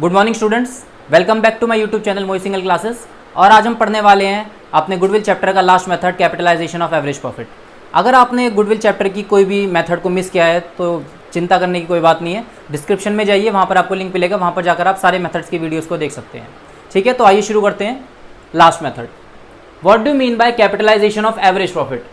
Good morning students, welcome back to my YouTube channel Mohit Singhal classes. और आज हम पढ़ने वाले हैं अपने गुडविल चैप्टर का last method, capitalisation of average profit. अगर आपने गुडविल चैप्टर की कोई भी मेथड को मिस किया है तो चिंता करने की कोई बात नहीं है। डिस्क्रिप्शन में जाइए, वहाँ पर आपको लिंक मिलेगा, वहाँ पर जाकर आप सारे मेथड्स की वीडियोज़ को देख सकते हैं। ठीक है, तो आइए शुरू करते हैं last method. What do mean by capitalisation of average profit?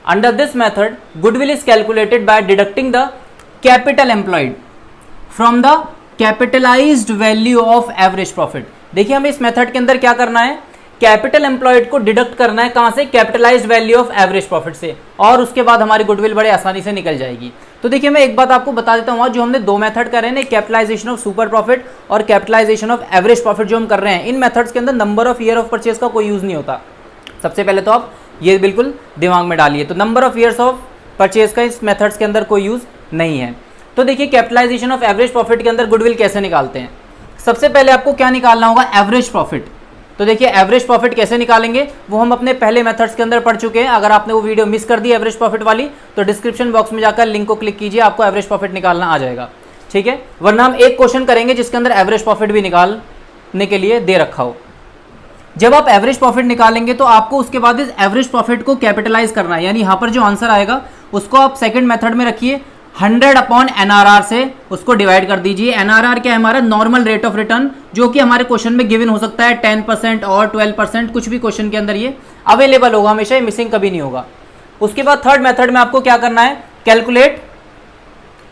Under this method goodwill is calculated by deducting the capital employed from the capitalised value of average profit. देखिए, हमें इस मेथड के अंदर क्या करना है, कैपिटल एम्प्लॉयड को deduct करना है। कहां से? Capitalised value of average profit से, और उसके बाद हमारी गुडविल बड़े आसानी से निकल जाएगी। तो देखिए, मैं एक बात आपको बता देता हूँ, जो हमने दो मेथड कर रहे हैं, कैपिटलाइजेशन ऑफ सुपर प्रॉफिट और कैपिटलाइजेशन ऑफ एवरेज प्रॉफिट जो हम कर रहे हैं, इन मेथड्स के अंदर number of year of purchase का कोई यूज नहीं होता। सबसे पहले तो आप ये बिल्कुल दिमाग में डालिए। तो number of years of purchase का इस मेथड्स के अंदर कोई यूज नहीं है। तो देखिए, कैपिटलाइजेशन ऑफ एवरेज प्रॉफिट के अंदर गुडविल कैसे निकालते हैं। सबसे पहले आपको क्या निकालना होगा? Average profit. तो देखिए, एवरेज प्रॉफिट कैसे निकालेंगे वो हम अपने पहले मेथड्स के अंदर पढ़ चुके हैं। अगर आपने वो वीडियो मिस कर दी एवरेज प्रॉफिट वाली, तो डिस्क्रिप्शन बॉक्स में जाकर लिंक को क्लिक कीजिए, आपको एवरेज प्रॉफिट निकालना आ जाएगा। ठीक है, वरना हम एक क्वेश्चन करेंगे जिसके अंदर एवरेज प्रॉफिट भी निकालने के लिए दे रखा हो। जब आप एवरेज प्रॉफिट निकालेंगे तो आपको उसके बाद इस एवरेज प्रॉफिट को कैपिटलाइज करना है, यानी यहाँ पर जो आंसर आएगा उसको आप सेकंड मेथड में रखिए, 100 अपॉन एनआरआर से उसको डिवाइड कर दीजिए। एनआरआर क्या है? हमारा नॉर्मल रेट ऑफ रिटर्न, जो कि हमारे क्वेश्चन में गिवन हो सकता है 10% और 12%, कुछ भी क्वेश्चन के अंदर ये अवेलेबल होगा हमेशा, ये मिसिंग कभी नहीं होगा। उसके बाद थर्ड मेथड में आपको क्या करना है? कैलकुलेट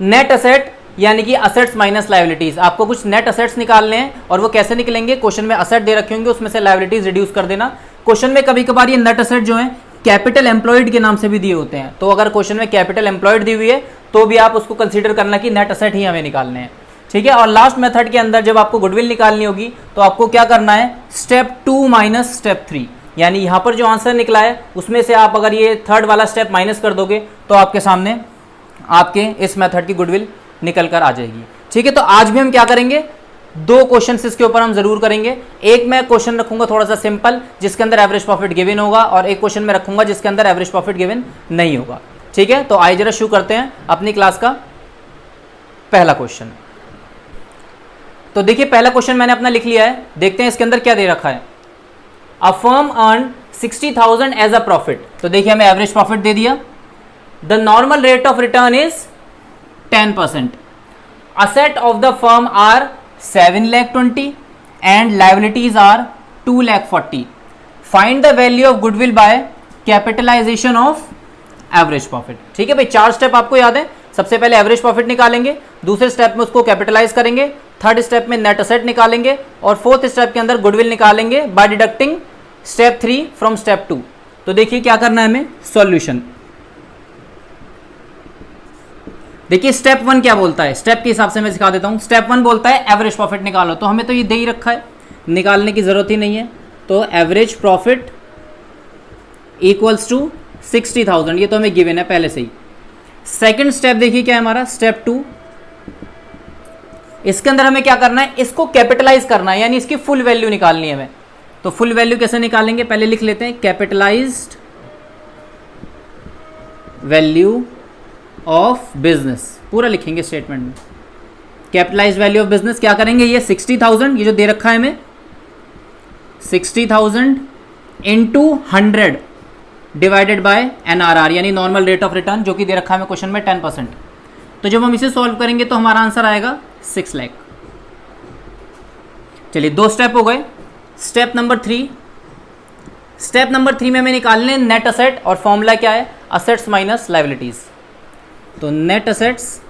नेट असेट, यानी कि असेट्स माइनस लायबिलिटीज। आपको कुछ नेट असेट्स निकालने हैं, और वो कैसे निकलेंगे? क्वेश्चन में असेट दे रखे होंगे, उसमें से लायबिलिटीज रिड्यूस कर देना। क्वेश्चन में कभी कभार ये नेट असेट जो है कैपिटल एम्प्लॉयड के नाम से भी दिए होते हैं, तो अगर क्वेश्चन में कैपिटल एम्प्लॉयड दी हुई है तो भी आप उसको कंसीडर करना कि नेट असेट ही हमें निकालने हैं। ठीक है, और लास्ट मेथड के अंदर जब आपको गुडविल निकालनी होगी तो आपको क्या करना है? स्टेप 2 माइनस स्टेप 3, यानी यहाँ पर जो आंसर निकला है उसमें से आप अगर ये थर्ड वाला स्टेप माइनस कर दोगे तो आपके सामने आपके इस मेथड की गुडविल निकल कर आ जाएगी। ठीक है, तो आज भी हम क्या करेंगे? दो क्वेश्चन इसके ऊपर हम जरूर करेंगे। एक मैं क्वेश्चन रखूंगा थोड़ा सा सिंपल, जिसके अंदर एवरेज प्रॉफिट गिवन होगा, और एक क्वेश्चन मैं रखूंगा जिसके अंदर एवरेज प्रॉफिट गिवन नहीं होगा। ठीक है, तो आइए जरा शुरू करते हैं अपनी क्लास का पहला क्वेश्चन। तो देखिए, पहला क्वेश्चन मैंने अपना लिख लिया है, देखते हैं इसके अंदर क्या दे रखा है। A firm earn 60,000 as a profit. तो देखिए, हमें एवरेज प्रॉफिट दे दिया। The normal rate of return is 10%. Asset of the firm are 7,20,000 and liabilities are 2,40,000. Find the value of goodwill by capitalization of average profit. ठीक है भाई, चार step आपको याद है। सबसे पहले एवरेज प्रॉफिट निकालेंगे, दूसरे स्टेप में उसको कैपिटलाइज करेंगे, थर्ड स्टेप में नेट असेट निकालेंगे, और फोर्थ स्टेप के अंदर गुडविल निकालेंगे by deducting step 3 from step 2। तो देखिए क्या करना है हमें, सॉल्यूशन। देखिए, स्टेप 1 क्या बोलता है, स्टेप के हिसाब से मैं सिखा देता हूं। स्टेप 1 बोलता है एवरेज प्रॉफिट निकालो, तो हमें तो ये दे ही रखा है, निकालने की जरूरत ही नहीं है। तो एवरेज प्रॉफिट इक्वल्स टू 60,000, ये तो हमें गिवन है पहले से ही। सेकंड स्टेप देखिए क्या है हमारा, स्टेप 2। इसके अंदर हमें क्या करना है? इसको कैपिटलाइज करना है, यानी इसकी फुल वैल्यू निकालनी है हमें। तो फुल वैल्यू कैसे निकालेंगे? पहले लिख लेते हैं, कैपिटलाइज्ड वैल्यू ऑफ बिजनेस, पूरा लिखेंगे स्टेटमेंट में। कैपिटलाइज्ड वैल्यू ऑफ बिजनेस क्या करेंगे? ये 60,000, ये जो दे रखा है हमें, 60,000 इंटू 100 डिवाइडेड बाय एनआरआर, यानी नॉर्मल रेट ऑफ रिटर्न, जो कि दे रखा है हमें क्वेश्चन में 10%। तो जब हम इसे सॉल्व करेंगे तो हमारा आंसर आएगा 6 लाख। चलिए, दो स्टेप हो गए। Step number 3। स्टेप नंबर 3 में हमें निकालने नेट असेट, और फॉर्मूला क्या है? Assets minus liabilities. तो net assets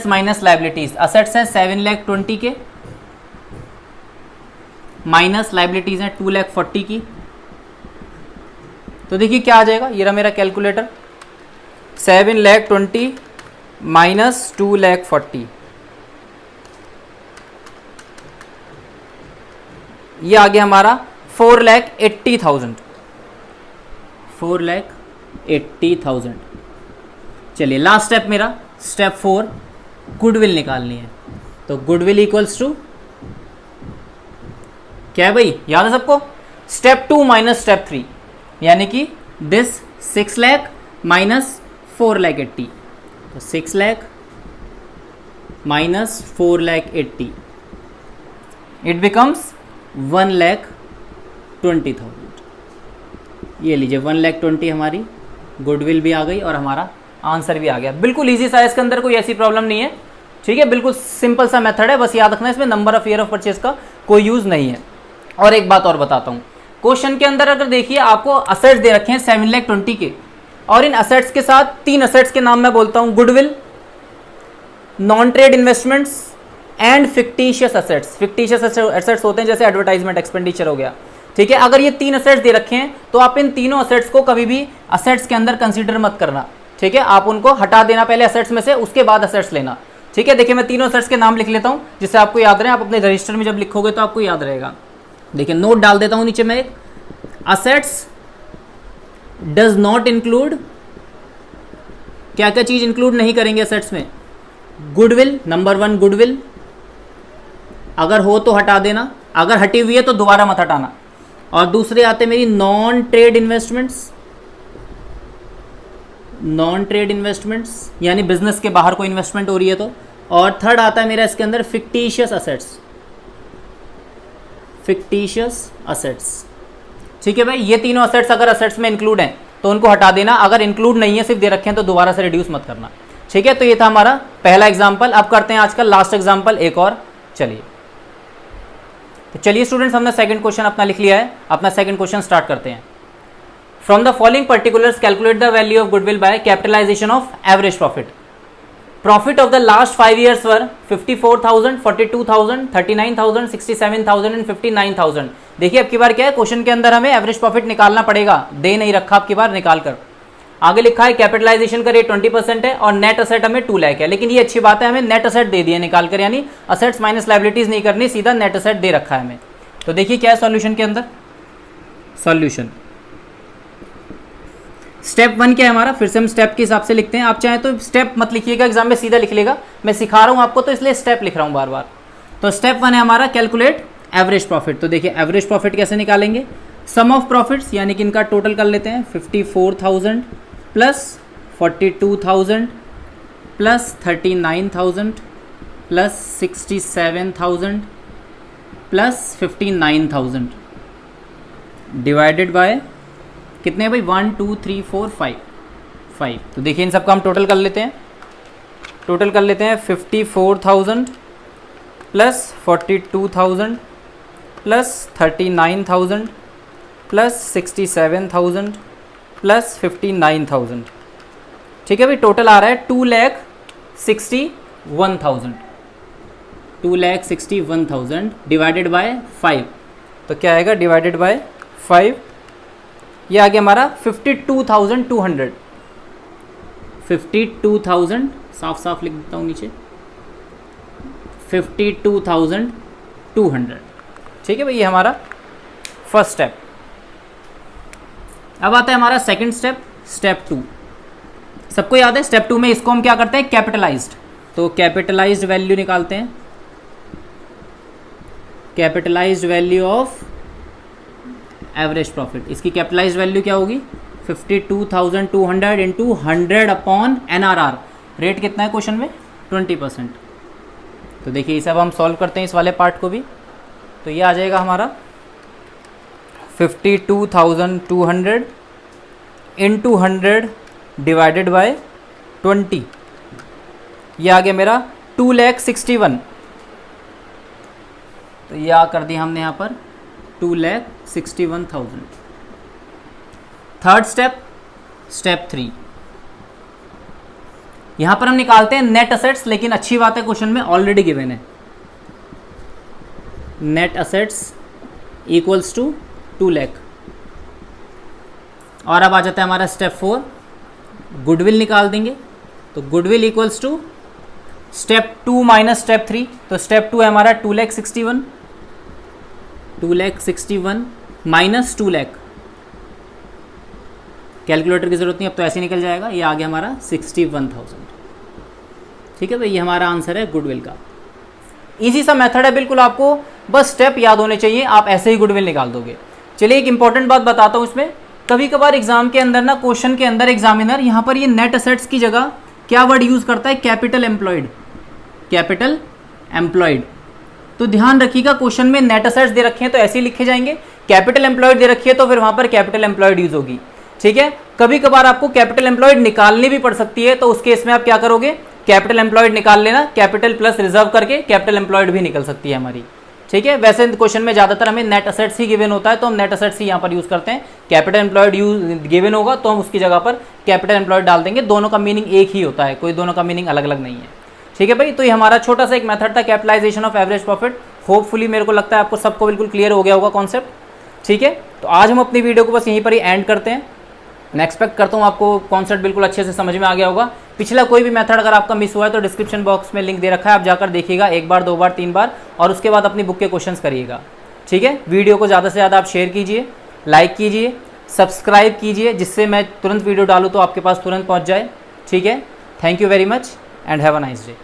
minus liabilities. Assets हैं 7,20,000 के, माइनस लायबिलिटीज हैं 2,40,000 की। तो देखिए क्या आ जाएगा, ये रहा मेरा कैलकुलेटर, 7,20,000 माइनस 2,40,000, ये आ गया हमारा 4,80,000। 4,80,000। चलिए, लास्ट स्टेप मेरा स्टेप 4, गुडविल निकालनी है। तो गुडविल इक्वल्स टू क्या है भाई, याद है सबको? स्टेप 2 माइनस स्टेप 3, यानी कि दिस 6 लाख माइनस 4,80,000। तो 6 लाख माइनस 4,80,000, इट बिकम्स 1,20,000। ये लीजिए 1,20,000 हमारी गुडविल भी आ गई और हमारा आंसर भी आ गया। बिल्कुल ईजी सा है, इसके अंदर कोई ऐसी प्रॉब्लम नहीं है, ठीक है, बिल्कुल सिंपल सा मेथड है। बस याद रखना इसमें number of year of purchase का कोई यूज़ नहीं है। और एक बात और बताता हूँ, क्वेश्चन के अंदर अगर देखिए आपको असेट्स दे रखे हैं 7,20,000 के, और इन असेट्स के साथ 3 असेट्स के नाम मैं बोलता हूँ, goodwill, non trade investments and fictitious assets. Fictitious assets होते हैं जैसे एडवर्टाइजमेंट एक्सपेंडिचर हो गया, ठीक है। अगर ये 3 असेट्स दे रखे हैं तो आप इन तीनों असेट्स को कभी भी असेट्स के अंदर कंसीडर मत करना, ठीक है। आप उनको हटा देना पहले असेट्स में से, उसके बाद असेट्स लेना, ठीक है। देखिए मैं तीनों असेट्स के नाम लिख लेता हूँ जिससे आपको याद रहे, आप अपने रजिस्टर में जब लिखोगे तो आपको याद रहेगा। देखिए नोट डाल देता हूँ नीचे में एक, असेट्स डज नॉट इंक्लूड, क्या क्या चीज इंक्लूड नहीं करेंगे असेट्स में, गुडविल, नंबर 1 गुडविल, अगर हो तो हटा देना, अगर हटी हुई है तो दोबारा मत हटाना। और दूसरे आते मेरी non trade investments, non trade investments यानी बिजनेस के बाहर कोई इन्वेस्टमेंट हो रही है तो। और थर्ड आता है मेरा इसके अंदर फिक्टिशियस असेट्स, फिक्टिशियस असेट्स, ठीक है भाई। ये तीनों असेट्स अगर असेट्स में इंक्लूड हैं तो उनको हटा देना, अगर इंक्लूड नहीं है सिर्फ दे रखे हैं तो दोबारा से रिड्यूस मत करना, ठीक है। तो ये था हमारा पहला एग्जाम्पल। अब करते हैं आज का लास्ट एग्जाम्पल एक और, चलिए। तो चलिए स्टूडेंट्स, हमने सेकंड क्वेश्चन अपना लिख लिया है, अपना सेकंड क्वेश्चन स्टार्ट करते हैं। From the following particulars calculate the value of goodwill by capitalisation of average profit. Profit of the last 5 years were 54,000, 42,000, 39,000, 67,000 and 59,000। देखिए अब की बार क्या है, क्वेश्चन के अंदर हमें एवरेज प्रॉफिट निकालना पड़ेगा, दे नहीं रखा अब की बार निकाल कर। आगे लिखा है कैपिटलाइजेशन का रेट 20% है और नेट असेट हमें 2 लाख है, लेकिन ये अच्छी बात है, हमें नेट असेट दे दिया निकाल कर, यानी असेट्स माइनस लायबिलिटीज नहीं करनी, सीधा नेट असेट दे रखा है हमें। तो देखिए क्या है सॉल्यूशन के अंदर, सॉल्यूशन स्टेप 1 क्या है हमारा, फिर से हम स्टेप के हिसाब से लिखते हैं। आप चाहें तो स्टेप मत लिखिएगा, एग्जाम में सीधा लिख लेगा, मैं सिखा रहा हूं आपको तो इसलिए स्टेप लिख रहा हूं बार बार। तो स्टेप 1 है हमारा कैलकुलेट एवरेज प्रॉफिट। तो देखिए एवरेज प्रॉफिट कैसे निकालेंगे, सम ऑफ प्रॉफिट्स यानी कि इनका टोटल कर लेते हैं, 54,000 plus 42,000 plus 39,000 plus 67,000 plus 59,000 divided by कितने भाई, 1 2 3 4 5। तो देखिए इन सबका हम टोटल कर लेते हैं, टोटल कर लेते हैं 54,000 प्लस 42,000 प्लस 39,000 प्लस 67,000 प्लस 59,000, ठीक है भाई। टोटल आ रहा है 2,61,000, 2,61,000 डिवाइडेड बाय 5। तो क्या आएगा डिवाइडेड बाय 5, ये आ गया हमारा 52,200, 52,000 साफ साफ लिख देता हूँ नीचे, 52,200, ठीक है भाई। ये हमारा फर्स्ट स्टेप। अब आता है हमारा सेकंड स्टेप, स्टेप 2। सबको याद है स्टेप 2 में इसको हम क्या करते हैं, कैपिटलाइज्ड। तो कैपिटलाइज्ड वैल्यू निकालते हैं, capitalised value of average profit. इसकी कैपिटलाइज्ड वैल्यू क्या होगी, 52,200 इंटू 100 अपॉन NRR। रेट कितना है क्वेश्चन में, 20%। तो देखिए ये सब हम सॉल्व करते हैं इस वाले पार्ट को भी। तो ये आ जाएगा हमारा 52,200 इंटू 100 डिवाइडेड बाय 20, ये आ गया मेरा 2,61,000। तो ये आ कर दिया हमने यहाँ पर 2,61,000। थर्ड स्टेप, स्टेप 3, यहां पर हम निकालते हैं नेट असेट्स, लेकिन अच्छी बात है क्वेश्चन में ऑलरेडी गिवन है, net assets equals to 2 lakh. और अब आ जाता है हमारा स्टेप 4, गुडविल निकाल देंगे। तो goodwill equals to step 2 minus step 3। तो स्टेप 2 है हमारा 2,61,000, 2,61,000 माइनस 2 लाख। कैलकुलेटर की जरूरत नहीं, अब तो ऐसे निकल जाएगा। ये आ गया हमारा 61,000, ठीक है भाई। ये हमारा आंसर है गुडविल का। इजी सा मेथड है बिल्कुल, आपको बस स्टेप याद होने चाहिए, आप ऐसे ही गुडविल निकाल दोगे। चलिए एक इंपॉर्टेंट बात बताता हूँ इसमें, कभी कभार एग्जाम के अंदर ना, क्वेश्चन के अंदर एग्जामिनर यहाँ पर ये नेट असेट्स की जगह क्या वर्ड यूज करता है, कैपिटल एम्प्लॉयड। Capital employed. तो ध्यान रखिएगा क्वेश्चन में नेट असेट्स दे रखे हैं तो ऐसे ही लिखे जाएंगे, कैपिटल एम्प्लॉयड दे रखी है तो फिर वहां पर कैपिटल एम्प्लॉयड यूज होगी। ठीक है, कभी कभार आपको कैपिटल एम्प्लॉयड निकालनी भी पड़ सकती है, तो उस केस में आप क्या करोगे, कैपिटल एम्प्लॉयड निकाल लेना, कैपिटल प्लस रिजर्व करके कैपिटल एम्प्लॉयड भी निकल सकती है हमारी। ठीक है, वैसे क्वेश्चन में ज्यादातर हमें नेट असेट्स ही गिवन होता है तो हम नेट असेट्स ही यहाँ पर यूज करते हैं। कैपिटल एम्प्लॉयड यूज गिवन होगा तो हम उसकी जगह पर कैपिटल एम्प्लॉयड डाल देंगे, दोनों का मीनिंग एक ही होता है, कोई दोनों का मीनिंग अलग अलग नहीं है। ठीक है भाई, तो ये हमारा छोटा सा एक मेथड था capitalisation of average profit. Hopefully मेरे को लगता है आपको सबको बिल्कुल क्लियर हो गया होगा कॉन्सेप्ट। ठीक है, तो आज हम अपनी वीडियो को बस यहीं पर ही एंड करते हैं। मैं एक्सपेक्ट करता हूँ आपको कॉन्सेप्ट बिल्कुल अच्छे से समझ में आ गया होगा। पिछला कोई भी मेथड अगर आपका मिस हुआ है तो डिस्क्रिप्शन बॉक्स में लिंक दे रखा है, आप जाकर देखिएगा 1 बार 2 बार 3 बार और उसके बाद अपनी बुक के क्वेश्चंस करिएगा। ठीक है, वीडियो को ज़्यादा से ज़्यादा आप शेयर कीजिए, लाइक कीजिए, सब्सक्राइब कीजिए, जिससे मैं तुरंत वीडियो डालूँ तो आपके पास तुरंत पहुँच जाए। ठीक है, thank you very much and have a nice day.